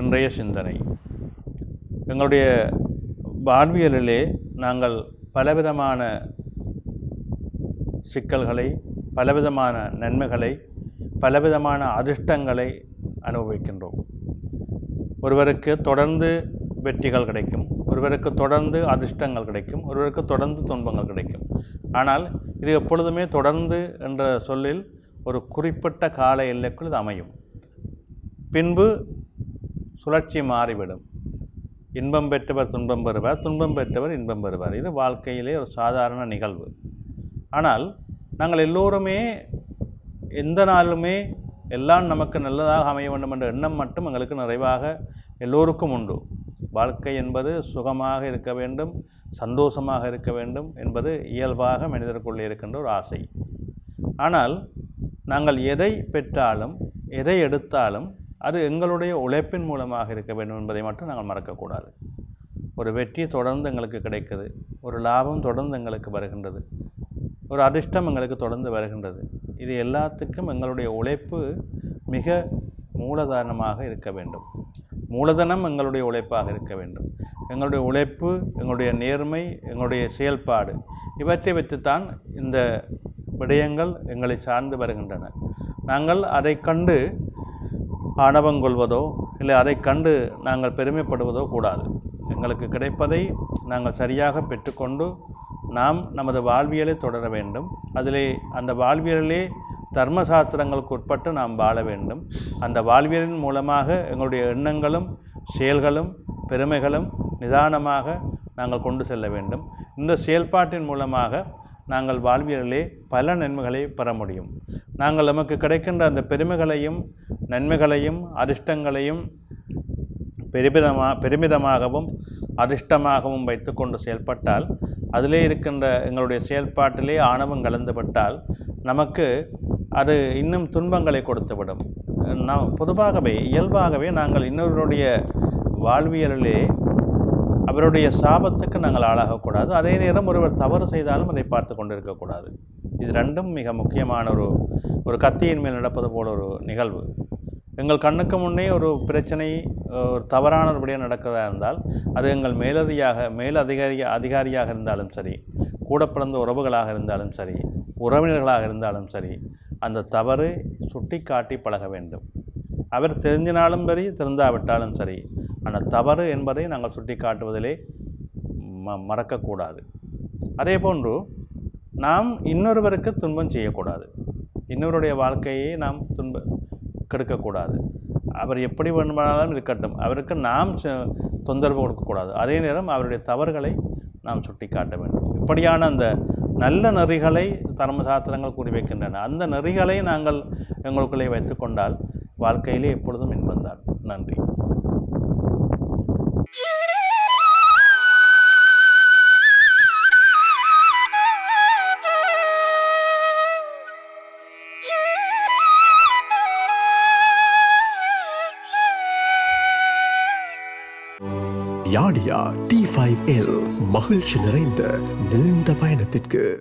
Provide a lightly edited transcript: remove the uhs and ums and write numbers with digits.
இன்றைய சிந்தனை. எங்களுடைய வாழ்வியலிலே நாங்கள் பலவிதமான சிக்கல்களை, பலவிதமான நன்மைகளை, பலவிதமான அதிர்ஷ்டங்களை அனுபவிக்கின்றோம். ஒருவருக்கு தொடர்ந்து வெற்றிகள் கிடைக்கும், ஒருவருக்கு தொடர்ந்து அதிர்ஷ்டங்கள் கிடைக்கும், ஒருவருக்கு தொடர்ந்து துன்பங்கள் கிடைக்கும். ஆனால் இது எப்பொழுதுமே தொடர்ந்து என்ற சொல்லில் ஒரு குறிப்பிட்ட கால எல்லைக்குள் இது அமையும். பின்பு சுழற்சி மாறிவிடும். இன்பம் பெற்றவர் துன்பம் பெறுவார், துன்பம் பெற்றவர் இன்பம் பெறுவார். இது வாழ்க்கையிலே ஒரு சாதாரண நிகழ்வு. ஆனால் நாங்கள் எல்லோருமே எந்த நாளுமே எல்லாம் நமக்கு நல்லதாக அமைய வேண்டும் என்ற எண்ணம் மட்டும் எங்களுக்கு நிறைவாக எல்லோருக்கும் உண்டு. வாழ்க்கை என்பது சுகமாக இருக்க வேண்டும், சந்தோஷமாக இருக்க வேண்டும் என்பது இயல்பாக மனிதருக்குள்ளே இருக்கின்ற ஒரு ஆசை. ஆனால் நாங்கள் எதை பெற்றாலும் எதை எடுத்தாலும் அது எங்களுடைய உழைப்பின் மூலமாக இருக்க வேண்டும் என்பதை மட்டும் நாங்கள் மறக்கக்கூடாது. ஒரு வெற்றி தொடர்ந்து எங்களுக்கு கிடைக்குது, ஒரு லாபம் தொடர்ந்து எங்களுக்கு வருகின்றது, ஒரு அதிர்ஷ்டம் எங்களுக்கு தொடர்ந்து வருகின்றது. இது எல்லாத்துக்கும் எங்களுடைய உழைப்பு மிக மூலதாரணமாக இருக்க வேண்டும். மூலதனம் எங்களுடைய உழைப்பாக இருக்க வேண்டும். எங்களுடைய உழைப்பு, எங்களுடைய நேர்மை, எங்களுடைய செயல்பாடு இவற்றை வைத்துத்தான் இந்த விடயங்கள் எங்களை சார்ந்து வருகின்றன. நாங்கள் அதை கண்டு ஆணவங்கொள்வதோ இல்லை அதை கண்டு நாங்கள் பெருமைப்படுவதோ கூடாது. எங்களுக்கு கிடைப்பதை நாங்கள் சரியாக பெற்றுக்கொண்டு நாம் நமது வாழ்வியலை தொடர வேண்டும். அதிலே அந்த வாழ்வியலிலே தர்மசாஸ்திரங்களுக்கு உட்பட்டு நாம் வாழ வேண்டும். அந்த வாழ்வியலின் மூலமாக எங்களுடைய எண்ணங்களும் செயல்களும் பெருமைகளும் நிதானமாக நாங்கள் கொண்டு செல்ல வேண்டும். இந்த செயல்பாட்டின் மூலமாக நாங்கள் வாழ்வியலிலே பல நன்மைகளை பெற முடியும். நாங்கள் நமக்கு கிடைக்கின்ற அந்த பெருமைகளையும் நன்மைகளையும் அதிர்ஷ்டங்களையும் பெருமிதமாகவும் அதிர்ஷ்டமாகவும் வைத்து கொண்டு செயல்பட்டால், அதிலே இருக்கின்ற எங்களுடைய செயல்பாட்டிலே ஆணவம் கலந்துவிட்டால் நமக்கு அது இன்னும் துன்பங்களை கொடுத்துவிடும். பொதுவாகவே இயல்பாகவே நாங்கள் இன்னொருடைய வாழ்வியலிலே அவருடைய சாபத்துக்கு நாங்கள் ஆளாகக்கூடாது. அதே நேரம் ஒருவர் தவறு செய்தாலும் அதை பார்த்து கொண்டு இருக்கக்கூடாது. இது ரெண்டும் மிக முக்கியமான ஒரு கத்தியின் மேல் நடப்பது போல ஒரு நிகழ்வு. எங்கள் கண்ணுக்கு முன்னே ஒரு பிரச்சனை, ஒரு தவறான ஒருபடியாக நடக்கிறதா இருந்தால் அது எங்கள் அதிகாரியாக இருந்தாலும் சரி, கூட பிறந்த உறவுகளாக இருந்தாலும் சரி, உறவினர்களாக இருந்தாலும் சரி, அந்த தவறு சுட்டி காட்டி பழக வேண்டும். அவர் தெரிஞ்சினாலும் சரி, தெரிந்தாவிட்டாலும் சரி, அந்த தவறு என்பதை நாங்கள் சுட்டி காட்டுவதிலே மறக்கக்கூடாது. அதே போன்று நாம் இன்னொருவருக்கு துன்பம் செய்யக்கூடாது. இன்னொருடைய வாழ்க்கையை நாம் கெடுக்கக்கூடாது. அவர் எப்படி வேண்டுமானாலும் இருக்கட்டும், அவருக்கு நாம் தொந்தரவு கொடுக்கக்கூடாது. அதே நேரம் அவருடைய தவறுகளை நாம் சுட்டி காட்ட வேண்டும். இப்படியான அந்த நல்ல நெறிகளை தர்மசாஸ்திரங்கள் கூறி வைக்கின்றன. அந்த நெறிகளை நாங்கள் எங்களுக்குள்ளே வைத்து கொண்டால் வாழ்க்கையிலே எப்பொழுதும் இன்பம்தான். நன்றி. யாடியா T5L மகிழ்ச்சி நிறைந்த நீண்ட பயணத்திற்கு.